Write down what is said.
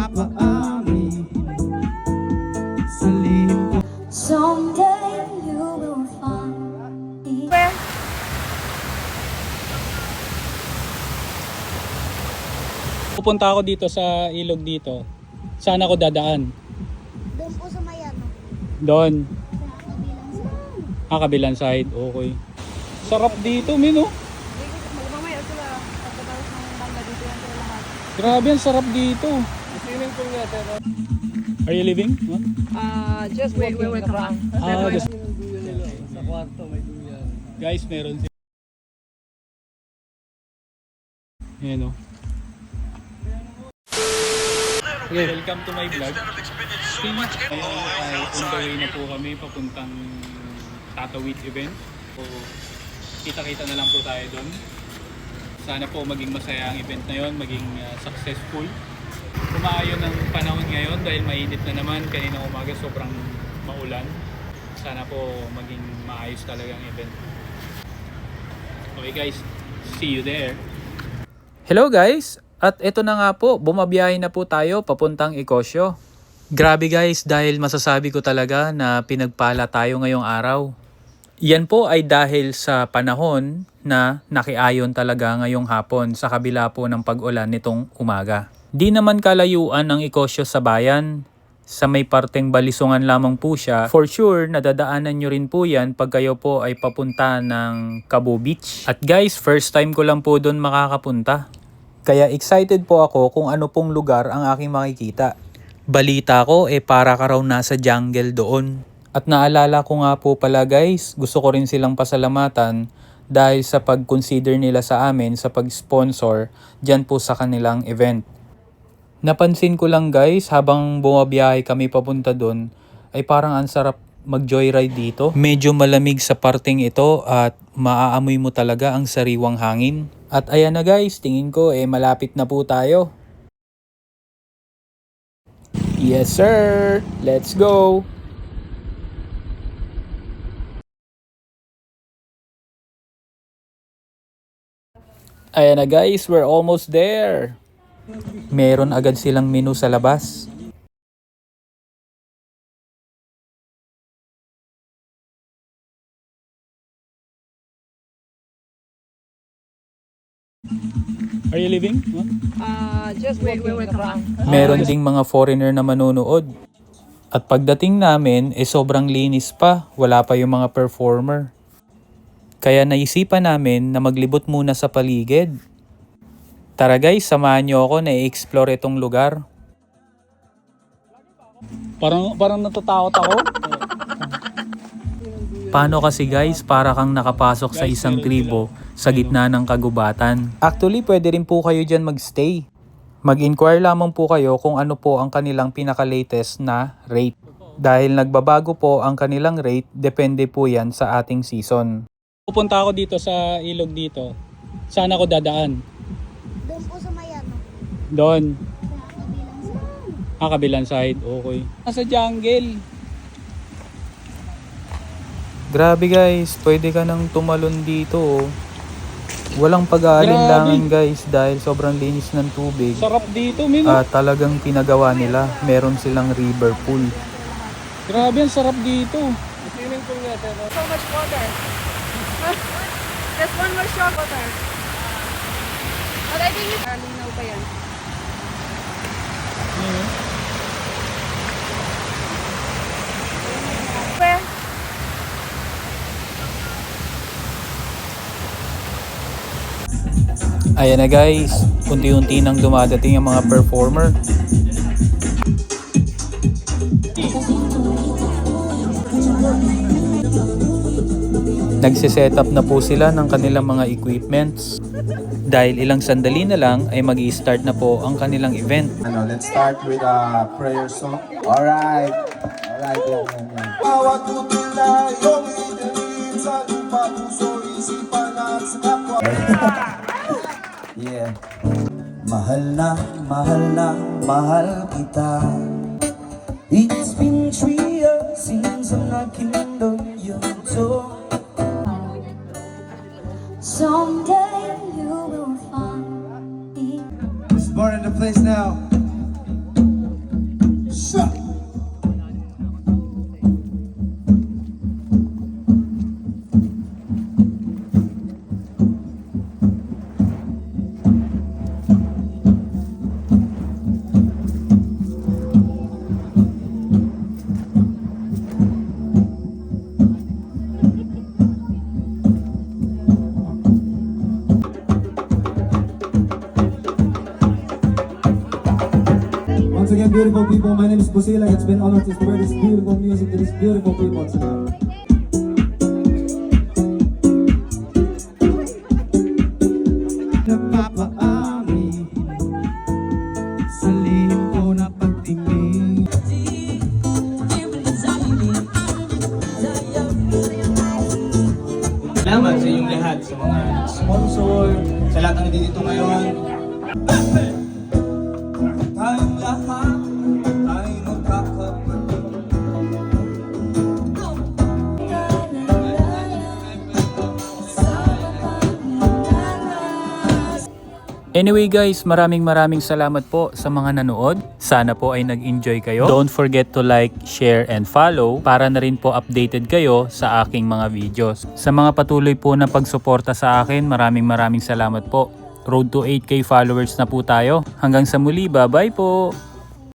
papaamin sa lihim ko. Someday you will find me. Pupunta ako dito sa ilog dito. Saan ako dadaan? Doon po sa Mayano. Doon. Sa kabilang side. Kabilang side. Okay. Sarap dito, Mino. Mamaya sila pagkatapos ng bangga dito yan sila lahat. Grabe, ang sarap dito. Swimming pool nga sir. Are you leaving? Huh? Just wait, we will come. Just... Sa kwarto may duyan. Guys, meron sila. Ayan o. Okay, welcome to my vlog. Ngayon ay on the way na po kami papuntang Tatawid event. So, kita-kita na lang po tayo doon. Sana po maging masaya ang event na yon, maging successful. Umaayon ng panahon ngayon dahil mainit na naman. Kanina umaga sobrang maulan. Sana po maging maayos talaga ang event. Okay guys, see you there. Hello guys! At ito na nga po, bumabiyahe na po tayo papuntang Ecosio. Grabe guys, dahil masasabi ko talaga na pinagpala tayo ngayong araw. Yan po ay dahil sa panahon na nakiayon talaga ngayong hapon sa kabila po ng pag-ulan nitong umaga. Di naman kalayuan ang Ecosio sa bayan. Sa may parteng Balisungan lamang po siya. For sure, nadadaanan nyo rin po yan pag kayo po ay papunta ng Cabo Beach. At guys, first time ko lang po doon makakapunta. Kaya excited po ako kung ano pong lugar ang aking makikita. Balita ko para ka raw nasa jungle doon. At naalala ko nga po pala guys, gusto ko rin silang pasalamatan dahil sa pag-consider nila sa amin sa pag-sponsor dyan po sa kanilang event. Napansin ko lang guys, habang bumabiyahe kami papunta doon, ay parang ang sarap mag-joyride dito. Medyo malamig sa parting ito at maaamoy mo talaga ang sariwang hangin. At ayan na guys, tingin ko malapit na po tayo. Yes sir! Let's go! Ayan na guys, we're almost there! Meron agad silang menu sa labas. Are you leaving? Huh? Just wait, we will come. Meron ding mga foreigner na manonood. At pagdating namin, sobrang linis pa. Wala pa yung mga performer. Kaya naisipan namin na maglibot muna sa paligid. Tara guys, samahan nyo ako na i-explore itong lugar. Parang natatakot ako. Paano kasi guys, para kang nakapasok sa isang tribo sa gitna ng kagubatan. Actually, pwede rin po kayo dyan magstay. Mag-inquire lamang po kayo kung ano po ang kanilang pinaka-latest na rate. Dahil nagbabago po ang kanilang rate, depende po yan sa ating season. Pupunta ako dito sa ilog dito. Saan ako dadaan? Doon po sa Mayano. Doon. Sa kabilang side. Kabilang side. Okay. Nasa jungle. Grabe guys, pwede ka nang tumalon dito. Walang pag-aalinlangan guys dahil sobrang linis ng tubig. Sarap dito, Mino. Talagang pinagawa nila. Meron silang river pool. Grabe, ang sarap dito. Swimming pool nga sir. So much water. Just one more shot water. But I think it's linaw pa yan. Where? Ayan na guys, unti-unti nang dumadating ang mga performer. Nagsiset up na po sila ng kanilang mga equipments. Dahil ilang sandali na lang ay mag-i-start na po ang kanilang event. Let's start with a prayer song. Alright. Alright. Bawat utila, yung idalin sa lupa, puso, isipan at sa kapwa. Yeah. Mahal na, mahal kita. It's been 3 years since I'm knocking on your door. Someday you will find me. It's born in the place now. Shut. Once again, beautiful people, my name is Busila. It's been honored to spread this beautiful music to these beautiful people tonight. Nagpapaami sa lihim ko na pagtingin. Salamat sa inyong lahat, sa mga sponsor, sa lahat ng nandito ngayon. Tayong lahat ay magkakapatid. Anyway guys, maraming salamat po sa mga nanood. Sana po ay nag-enjoy kayo. Don't forget to like, share, and follow para na rin po updated kayo sa aking mga videos. Sa mga patuloy po na pagsuporta sa akin, maraming salamat po. Road to 8K followers na po tayo. Hanggang sa muli, bye-bye po!